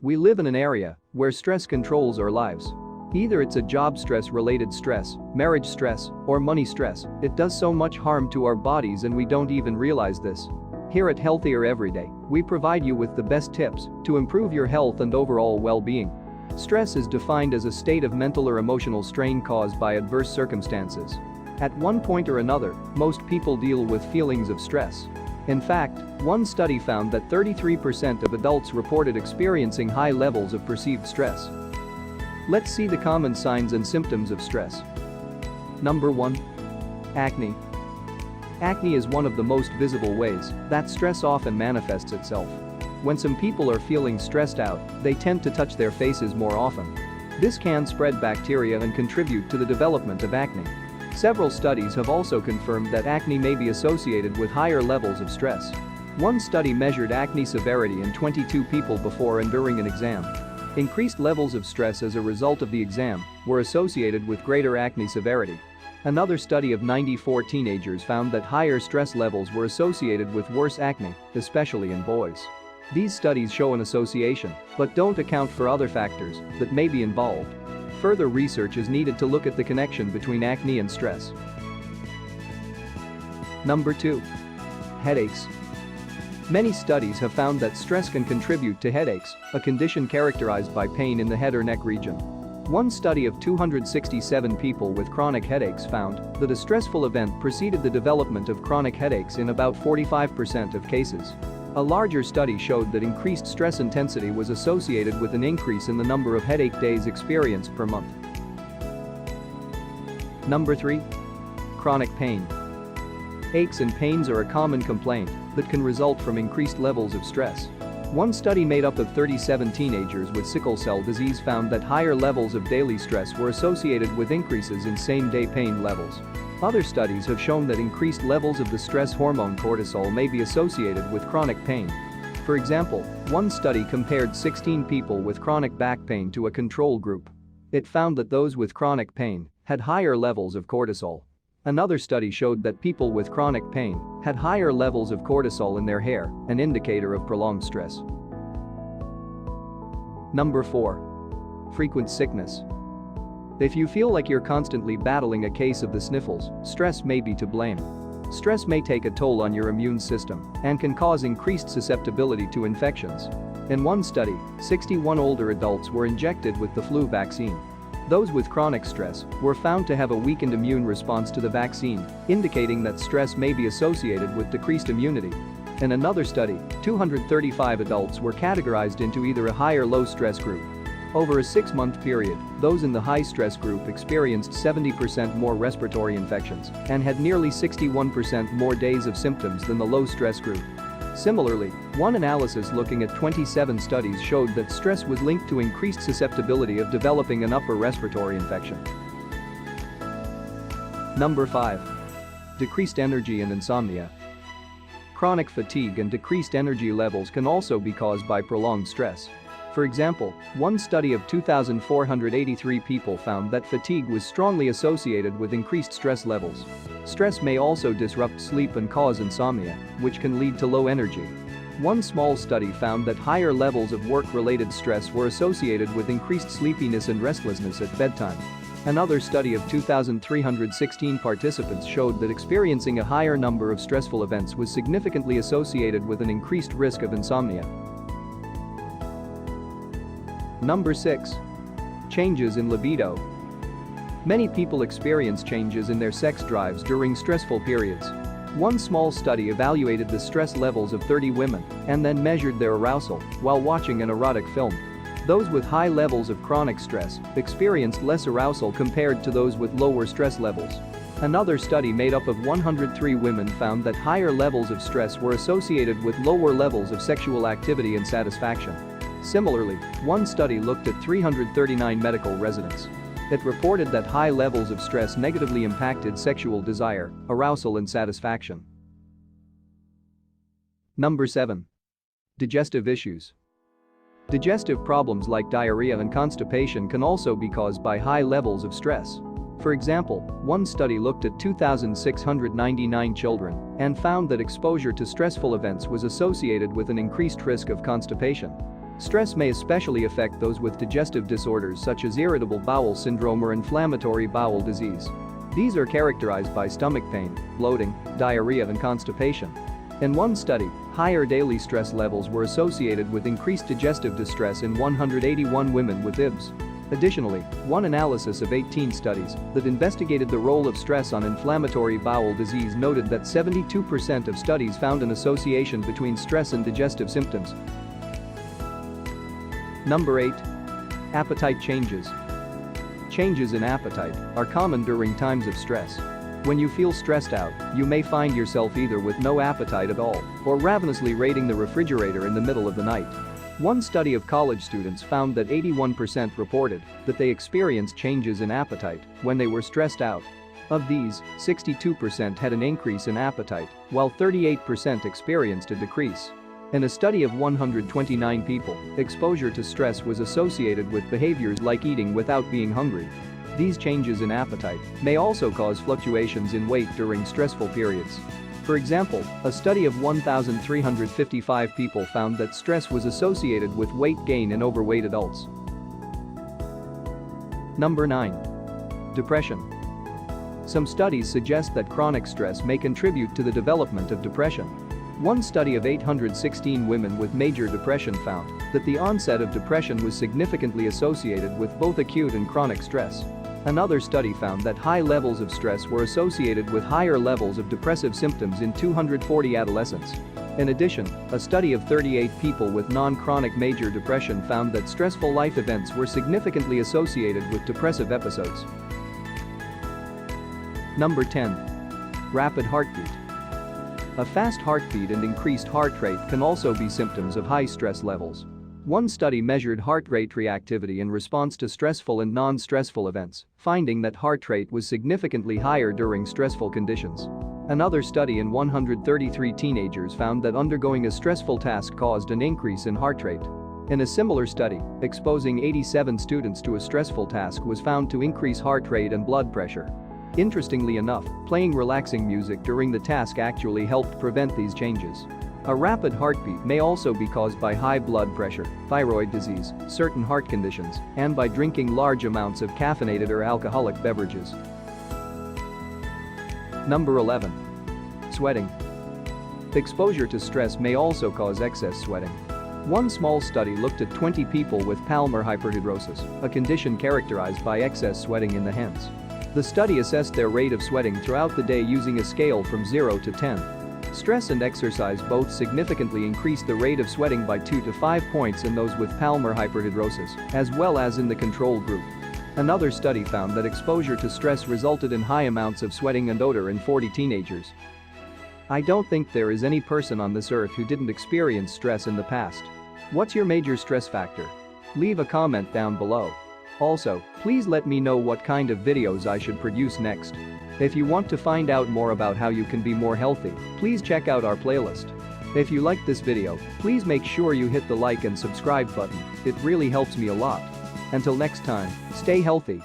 We live in an area where stress controls our lives. Either it's a job stress-related stress, marriage stress, or money stress, it does so much harm to our bodies and we don't even realize this. Here at Healthier Everyday, we provide you with the best tips to improve your health and overall well-being. Stress is defined as a state of mental or emotional strain caused by adverse circumstances. At one point or another, most people deal with feelings of stress. In fact, one study found that 33% of adults reported experiencing high levels of perceived stress. Let's see the common signs and symptoms of stress. Number 1. Acne. Acne is one of the most visible ways that stress often manifests itself. When some people are feeling stressed out, they tend to touch their faces more often. This can spread bacteria and contribute to the development of acne. Several studies have also confirmed that acne may be associated with higher levels of stress. One study measured acne severity in 22 people before and during an exam. Increased levels of stress as a result of the exam were associated with greater acne severity. Another study of 94 teenagers found that higher stress levels were associated with worse acne, especially in boys. These studies show an association, but don't account for other factors that may be involved. Further research is needed to look at the connection between acne and stress. Number 2. Headaches. Many studies have found that stress can contribute to headaches, a condition characterized by pain in the head or neck region. One study of 267 people with chronic headaches found that a stressful event preceded the development of chronic headaches in about 45% of cases. A larger study showed that increased stress intensity was associated with an increase in the number of headache days experienced per month. Number 3. Chronic pain. Aches and pains are a common complaint that can result from increased levels of stress. One study made up of 37 teenagers with sickle cell disease found that higher levels of daily stress were associated with increases in same-day pain levels. Other studies have shown that increased levels of the stress hormone cortisol may be associated with chronic pain. For example, one study compared 16 people with chronic back pain to a control group. It found that those with chronic pain had higher levels of cortisol. Another study showed that people with chronic pain had higher levels of cortisol in their hair, an indicator of prolonged stress. Number 4. Frequent sickness. If you feel like you're constantly battling a case of the sniffles, stress may be to blame. Stress may take a toll on your immune system and can cause increased susceptibility to infections. In one study, 61 older adults were injected with the flu vaccine. Those with chronic stress were found to have a weakened immune response to the vaccine, indicating that stress may be associated with decreased immunity. In another study, 235 adults were categorized into either a high or low stress group. Over a 6-month period, those in the high-stress group experienced 70% more respiratory infections and had nearly 61% more days of symptoms than the low-stress group. Similarly, one analysis looking at 27 studies showed that stress was linked to increased susceptibility of developing an upper respiratory infection. Number 5. Decreased energy and insomnia. Chronic fatigue and decreased energy levels can also be caused by prolonged stress. For example, one study of 2,483 people found that fatigue was strongly associated with increased stress levels. Stress may also disrupt sleep and cause insomnia, which can lead to low energy. One small study found that higher levels of work-related stress were associated with increased sleepiness and restlessness at bedtime. Another study of 2,316 participants showed that experiencing a higher number of stressful events was significantly associated with an increased risk of insomnia. Number 6. Changes in libido. Many people experience changes in their sex drives during stressful periods. One small study evaluated the stress levels of 30 women and then measured their arousal while watching an erotic film. Those with high levels of chronic stress experienced less arousal compared to those with lower stress levels. Another study made up of 103 women found that higher levels of stress were associated with lower levels of sexual activity and satisfaction. Similarly, one study looked at 339 medical residents. It reported that high levels of stress negatively impacted sexual desire, arousal and satisfaction. Number 7. Digestive issues. Digestive problems like diarrhea and constipation can also be caused by high levels of stress. For example, one study looked at 2,699 children and found that exposure to stressful events was associated with an increased risk of constipation. Stress may especially affect those with digestive disorders such as irritable bowel syndrome or inflammatory bowel disease. These are characterized by stomach pain, bloating, diarrhea, and constipation. In one study, higher daily stress levels were associated with increased digestive distress in 181 women with IBS. Additionally, one analysis of 18 studies that investigated the role of stress on inflammatory bowel disease noted that 72% of studies found an association between stress and digestive symptoms. Number 8. Appetite changes. Changes in appetite are common during times of stress. When you feel stressed out, you may find yourself either with no appetite at all or ravenously raiding the refrigerator in the middle of the night. One study of college students found that 81% reported that they experienced changes in appetite when they were stressed out. Of these, 62% had an increase in appetite, while 38% experienced a decrease. In a study of 129 people, exposure to stress was associated with behaviors like eating without being hungry. These changes in appetite may also cause fluctuations in weight during stressful periods. For example, a study of 1,355 people found that stress was associated with weight gain in overweight adults. Number 9. Depression. Some studies suggest that chronic stress may contribute to the development of depression. One study of 816 women with major depression found that the onset of depression was significantly associated with both acute and chronic stress. Another study found that high levels of stress were associated with higher levels of depressive symptoms in 240 adolescents. In addition, a study of 38 people with non-chronic major depression found that stressful life events were significantly associated with depressive episodes. Number 10. Rapid heartbeat. A fast heartbeat and increased heart rate can also be symptoms of high stress levels. One study measured heart rate reactivity in response to stressful and non-stressful events, finding that heart rate was significantly higher during stressful conditions. Another study in 133 teenagers found that undergoing a stressful task caused an increase in heart rate. In a similar study, exposing 87 students to a stressful task was found to increase heart rate and blood pressure. Interestingly enough, playing relaxing music during the task actually helped prevent these changes. A rapid heartbeat may also be caused by high blood pressure, thyroid disease, certain heart conditions, and by drinking large amounts of caffeinated or alcoholic beverages. Number 11. Sweating. Exposure to stress may also cause excess sweating. One small study looked at 20 people with palmar hyperhidrosis, a condition characterized by excess sweating in the hands. The study assessed their rate of sweating throughout the day using a scale from 0 to 10. Stress and exercise both significantly increased the rate of sweating by 2 to 5 points in those with palmar hyperhidrosis, as well as in the control group. Another study found that exposure to stress resulted in high amounts of sweating and odor in 40 teenagers. I don't think there is any person on this earth who didn't experience stress in the past. What's your major stress factor? Leave a comment down below. Also, please let me know what kind of videos I should produce next. If you want to find out more about how you can be more healthy, please check out our playlist. If you liked this video, please make sure you hit the like and subscribe button, it really helps me a lot. Until next time, stay healthy.